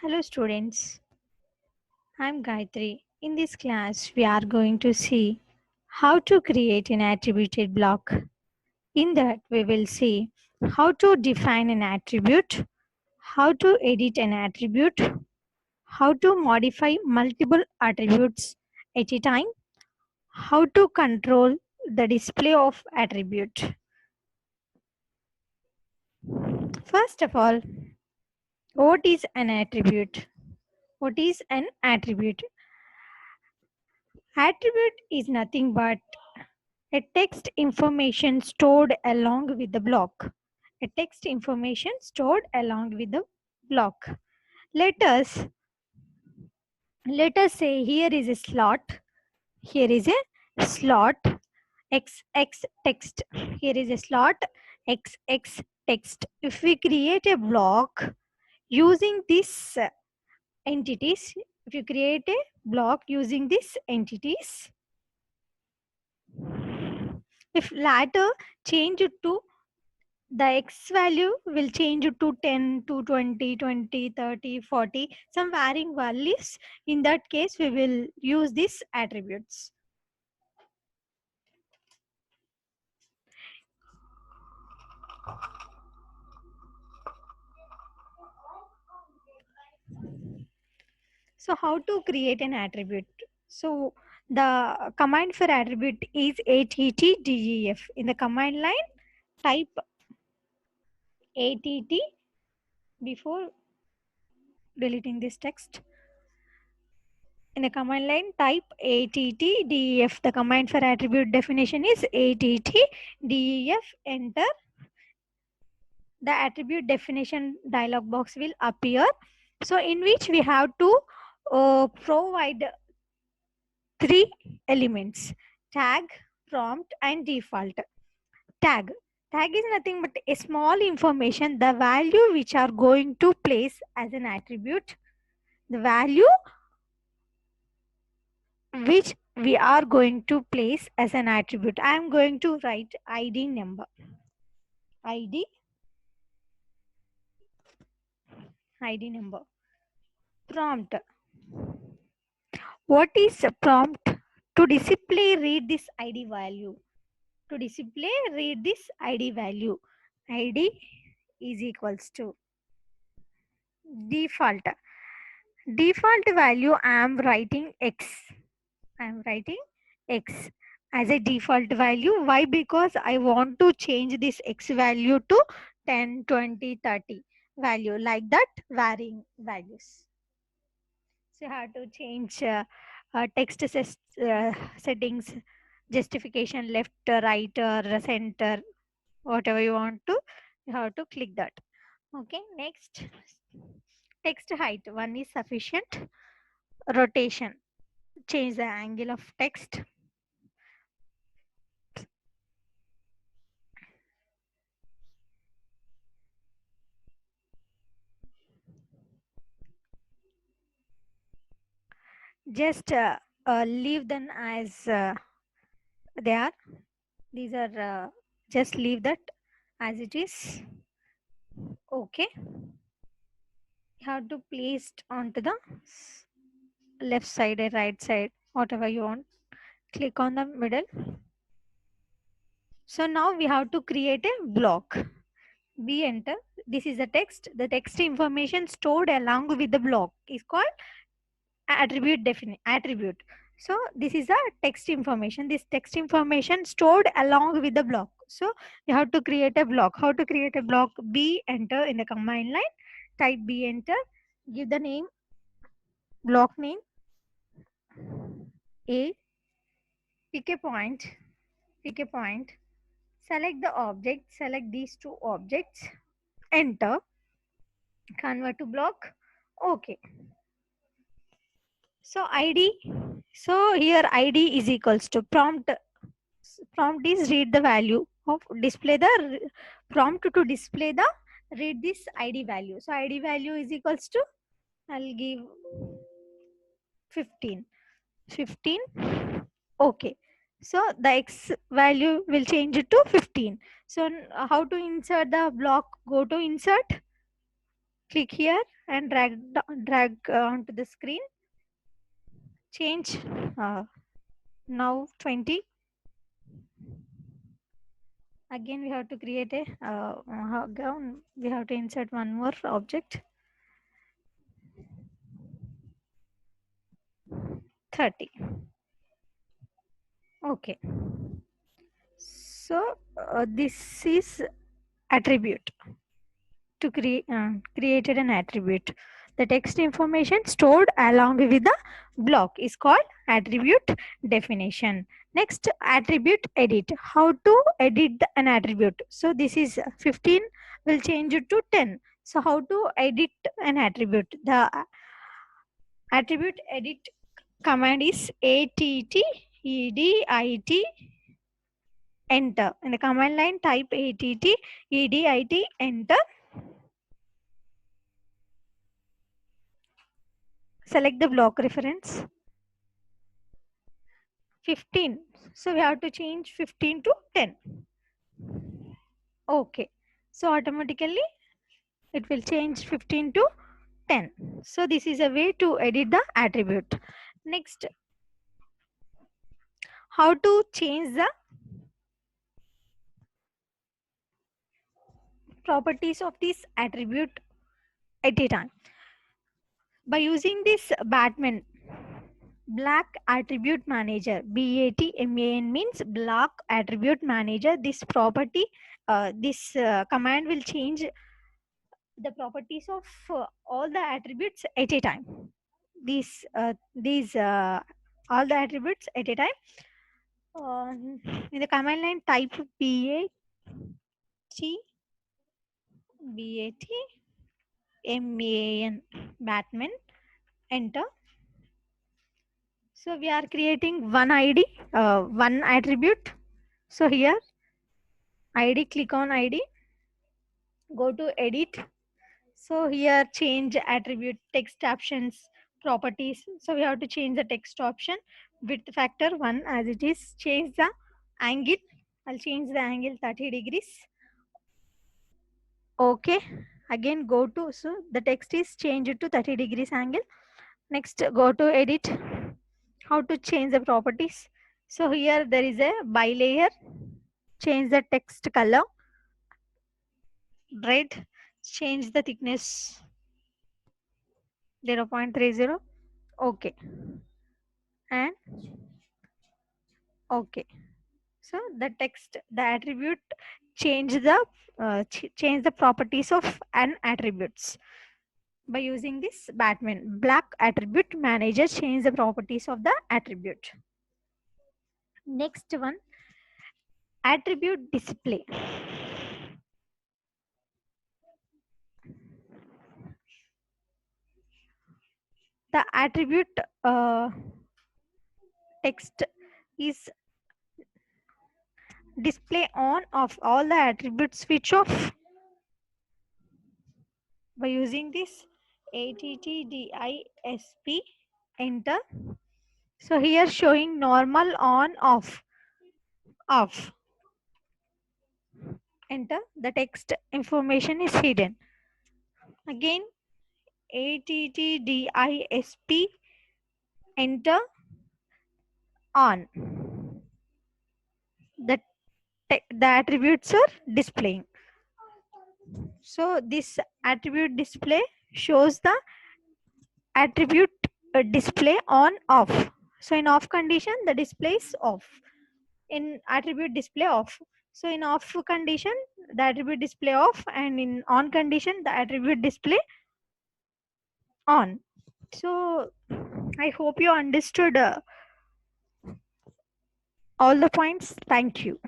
Hello students, I'm Gayatri. In this class, we are going to see how to create an attributed block. In that, we will see how to define an attribute, how to edit an attribute, how to modify multiple attributes at a time, how to control the display of attribute. First of all, what is an attribute? What is an attribute? Attribute is nothing but a text information stored along with the block. A text information stored along with the block. Let us let us say here is a slot. Here is a slot XX text. Here is a slot XX text. If we create a block using this entities, if you create a block using these entities, if latter change it to the x value will change to 10 to 20, 20, 30, 40, some varying values. In that case, we will use these attributes. So how to create an attribute? So the command for attribute is attdef. In the command line, type att before deleting this text. In the command line, type attdef. The command for attribute definition is attdef. Enter. The attribute definition dialog box will appear. So in which we have to provide three elements: tag, prompt, and default. Tag. Tag is nothing but a small information, the value which are going to place as an attribute. The value which we are going to place as an attribute. I am going to write ID number. ID number. Prompt. What is a prompt? To display read this ID value. To display read this ID value. ID is equals to default. Default value I am writing X. I am writing X as a default value. Why? Because I want to change this X value to 10, 20, 30 value, like that, varying values. So you have to change text settings, justification, left, right, or center, whatever you want to, you have to click that. Okay, next, text height 1 is sufficient. Rotation, change the angle of text. Just leave them as they are. These are just leave that as it is. Okay, you have to place it onto the left side or right side, whatever you want. Click on the middle. So now we have to create a block. B enter. This is the text. The text information stored along with the block is called attribute. So this is a text information. This text information stored along with the block. So you have to create a block. How to create a block? B enter in the command line. Type B enter. Give the name, block name A. Pick a point. Select the object. Select these two objects. Enter. Convert to block. Okay. So ID. So here ID is equals to prompt. Prompt is read the value of display the prompt to display the read this ID value. So ID value is equals to, I'll give 15. Okay. So the X value will change it to 15. So how to insert the block? Go to insert, Click here and drag onto the screen. Change now 20. Again we have to create a we have to insert one more object. 30. Okay. So this is attribute to created an attribute. The text information stored along with the block is called attribute definition. Next, attribute edit. How to edit an attribute? So this is 15 will change it to 10. So how to edit an attribute? The attribute edit command is ATT EDIT enter. In the command line type ATT EDIT enter. Select the block reference 15. So we have to change 15 to 10. Okay. So automatically it will change 15 to 10. So this is a way to edit the attribute. Next, how to change the properties of this attribute at a time. By using this Batman Black Attribute Manager, BATMAN means Black Attribute Manager. This property, this command will change the properties of all the attributes at a time. These all the attributes at a time. In the command line, type BATMAN Batman. Enter. So we are creating one ID, one attribute. So here ID, click on ID, go to edit. So here change attribute, text options, properties. So we have to change the text option, width factor 1 as it is. Change the angle. I'll change the angle 30 degrees. Okay. Again go to, so the text is changed to 30 degrees angle. Next go to edit. How to change the properties? So here there is a bilayer. Change the text color. Red. Change the thickness 0.30. Okay. And okay. So the text, the attribute change the properties of an attributes by using this Batman Black Attribute Manager. Change the properties of the attribute. Next one, attribute display. The attribute text is display on of all the attributes switch off by using this ATTDISP enter. So here showing normal on off enter. The text information is hidden. Again ATTDISP enter on. The attributes are displaying. So this attribute display shows the attribute display on off. So in off condition the display is off. In attribute display off. So in off condition the attribute display off, and in on condition the attribute display on. So I hope you understood all the points. Thank you.